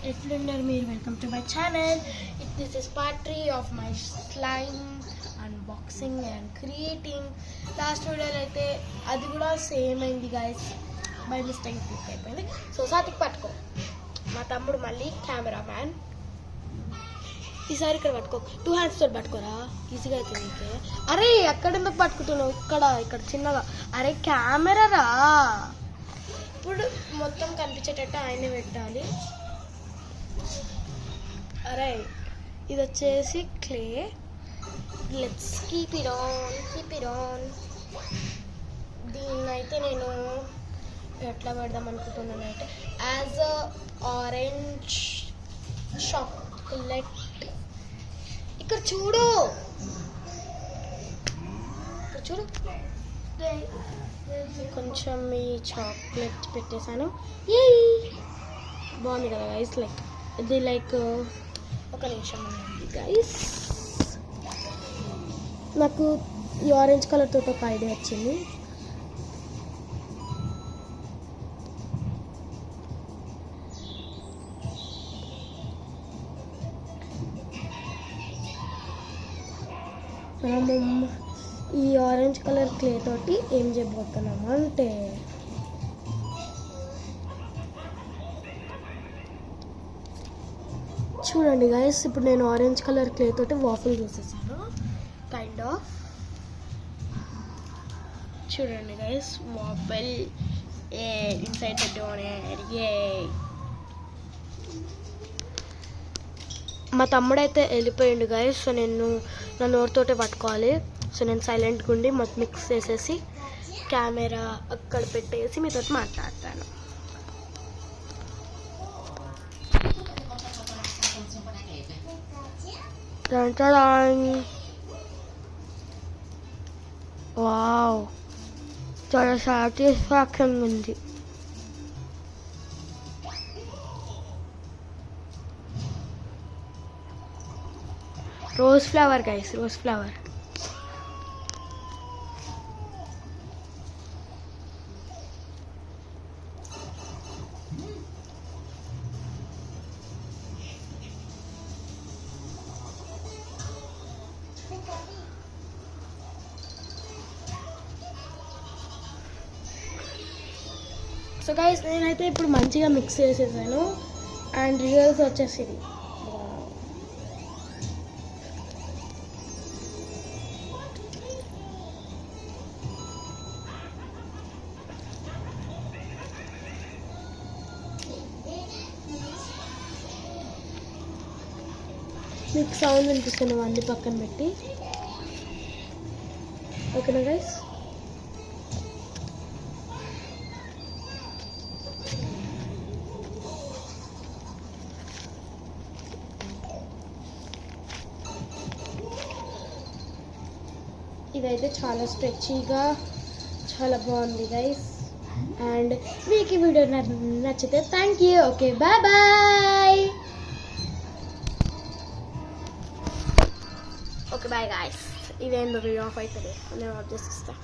ఎట్లున్నారు మీరు? Welcome to my channel. This is part 3 of my slime unboxing and creating. Last వీడియోలో అయితే అది కూడా సేమ్ అయింది గైస్, బై మిస్టేక్ క్లిక్ అయిపోయింది. సో సాతికి పట్టుకో, మా తమ్ముడు మళ్ళీ కెమెరా మ్యాన్. ఈసారి ఇక్కడ పట్టుకో, 2 హ్యాండ్స్ తోటి పట్టుకోరా, ఈజీగా అవుతుంది నీకే. అరే ఎక్కడ ఎందుకు పట్టుకుంటున్నావు? ఇక్కడ చిన్నగా. అరే కెమెరా రా, ఇప్పుడు మొత్తం కనిపించేటట్టు ఆయనే పెట్టాలి. అరే ఇది వచ్చేసి clay. Let's keep it on. దీన్నైతే నేను ఎట్లా పెడదాం అనుకుంటున్నాను అంటే యాజ్ ఆరెంజ్ చాక్లెట్. ఇక్కడ చూడు కొంచెం ఈ చాక్లెట్ పెట్టేశాను. బాగుంది కదా గైస్. ఇది ఒక నిమిషం ఉంది గైస్. నాకు ఈ ఆరెంజ్ కలర్ తోటి ఒక ఐడియా వచ్చింది. మనము ఈ ఆరెంజ్ కలర్ క్లే తోటి ఏం చేయబోతున్నాము అంటే చూడండి గైస్, ఇప్పుడు నేను ఆరెంజ్ కలర్ క్లే తోటి వాఫిల్ చేసేసాను కైండ్ ఆఫ్. చూడండి గైస్, వాఫిల్ ఇన్సైడ్ మా తమ్ముడైతే వెళ్ళిపోయిండు గైస్. సో నేను నా నోరుతోటే పట్టుకోవాలి. సో నేను సైలెంట్గా ఉండి మొత్తం మిక్స్ చేసేసి కెమెరా అక్కడ పెట్టేసి మీతో మాట్లాడతాను. వావ్, చాలా సాటిస్ఫాక్షన్ ఉంది. Rose flower guys, rose flower. So guys నేనైతే ఇప్పుడు మంచిగా మిక్స్ చేసేసాను. అండ్ రియల్స్ వచ్చేసి మీకు సౌండ్ వినిపిస్తున్నాం అన్ని పక్కన పెట్టి. ఓకేనా గైస్? ఇదైతే చాలా స్ట్రెచీగా చాలా బాగుంది గైస్. అండ్ మీకు ఈ వీడియో నచ్చితే thank you. Okay, bye bye. Okay bye guys. ఇదేందో వీడియో ఆఫ్ అవుతుంది, నేను ఆఫ్ చేసిస్తాను.